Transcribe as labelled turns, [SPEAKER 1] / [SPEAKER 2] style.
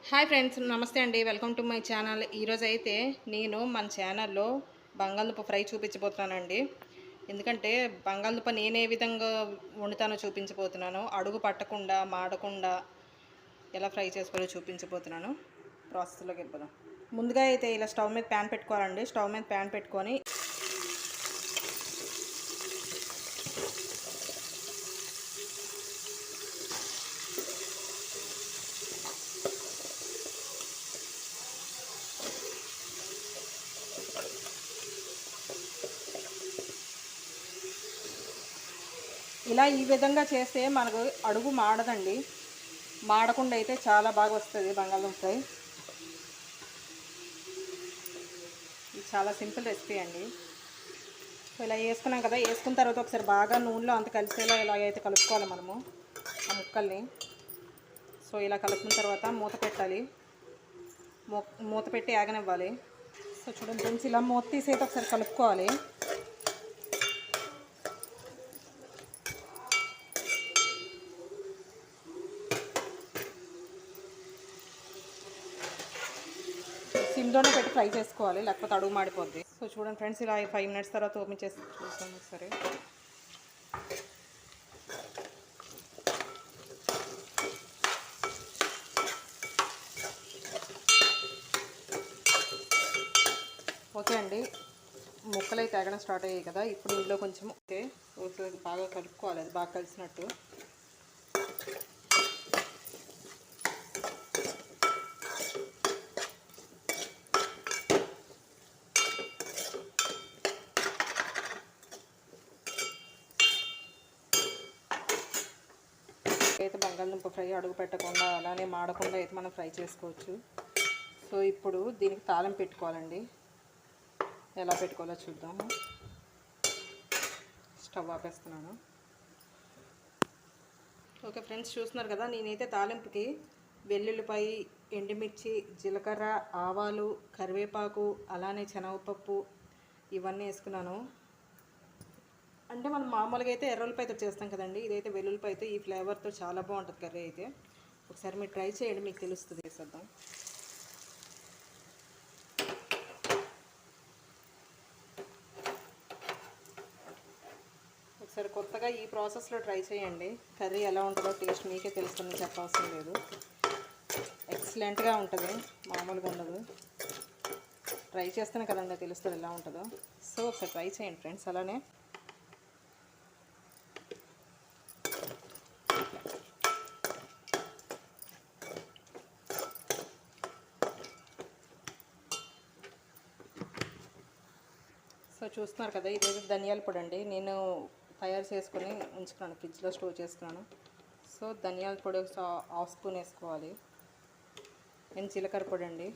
[SPEAKER 1] Hi friends, నమస్తే అండి. Welcome to my channel. ఈరోజైతే నేను మన ఛానల్లో బంగాళదుంప ఫ్రై చూపించబోతున్నానండి. ఎందుకంటే బంగాళదుంప నేను ఏ విధంగా వండుతానో చూపించబోతున్నాను. అడుగు పట్టకుండా మాడకుండా ఎలా ఫ్రై చేసుకోవాలో చూపించబోతున్నాను. ప్రాసెస్లోకి వెళ్ళిపోదాం. ముందుగా అయితే ఇలా స్టవ్ మీద ప్యాన్ పెట్టుకోవాలండి. స్టవ్ మీద ప్యాన్ పెట్టుకొని ఇలా ఈ విధంగా చేస్తే మనకు అడుగు మాడదండి. మాడకుండా అయితే చాలా బాగా వస్తుంది బంగాళదుంప ఫ్రై. ఇది చాలా సింపుల్ రెసిపీ అండి. సో ఇలా వేసుకున్నాం కదా, వేసుకున్న తర్వాత ఒకసారి బాగా నూనెలో అంత కలిసేలా ఇలాగైతే కలుపుకోవాలి మనము ఆ ముక్కల్ని. సో ఇలా కలుపుకున్న తర్వాత మూత పెట్టాలి. మూత పెట్టి ఆగనివ్వాలి. సో చూడండి ఫ్రెండ్స్, ఇలా మూత తీసేది ఒకసారి కలుపుకోవాలి. సిమ్లోనే పెట్టి ఫ్రై చేసుకోవాలి, లేకపోతే అడుగు మాడిపోద్ది. సో చూడండి ఫ్రెండ్స్, ఇలా 5 మినిట్స్ తర్వాత ఓపెన్ చేసి చూసాము ఒకసారి. ఓకే అండి, ముక్కలు అయితే తేగడం స్టార్ట్ అయ్యాయి కదా. ఇప్పుడు ఇందులో కొంచెం బాగా కలుపుకోవాలి, అది బాగా కలిసినట్టు. అయితే బంగాళదుంప ఫ్రై అడుగు పెట్టకుండా అలానే మాడకుండా అయితే మనం ఫ్రై చేసుకోవచ్చు. సో ఇప్పుడు దీనికి తాలింపు పెట్టుకోవాలండి. ఎలా పెట్టుకోవాలో చూద్దాము. స్టవ్ ఆపేస్తున్నాను. ఓకే ఫ్రెండ్స్, చూస్తున్నారు కదా, నేనైతే తాలింపుకి వెల్లుల్లిపాయ, ఎండుమిర్చి, జీలకర్ర, ఆవాలు, కరివేపాకు, అలానే శనగపప్పు ఇవన్నీ వేసుకున్నాను. అంటే మనం మామూలుగా అయితే ఎర్రలపాయతో చేస్తాం కదండి, ఇదైతే వెల్లుల్లిపాయతో ఈ ఫ్లేవర్తో చాలా బాగుంటుంది కర్రీ అయితే. ఒకసారి మీరు ట్రై చేయండి, మీకు తెలుస్తుంది. వేసేద్దాం. ఒకసారి కొత్తగా ఈ ప్రాసెస్లో ట్రై చేయండి. కర్రీ ఎలా ఉంటుందో టేస్ట్ మీకే తెలుస్తుంది, చెప్పవసరం లేదు. ఎక్సలెంట్గా ఉంటుంది, మామూలుగా ఉండదు. ట్రై చేస్తేనే కదండి తెలుస్తుంది ఎలా ఉంటుందో. సో ఒకసారి ట్రై చేయండి ఫ్రెండ్స్. అలానే సో చూస్తున్నారు కదా, ఇదేదో ధనియాల పొడి అండి. నేను తయారు చేసుకొని ఉంచుకున్నాను, ఫ్రిడ్జ్లో స్టోర్ చేసుకున్నాను. సో ధనియాల పొడి 1/2 స్పూన్ వేసుకోవాలి. నేను జీలకర్ర పొడి అండి,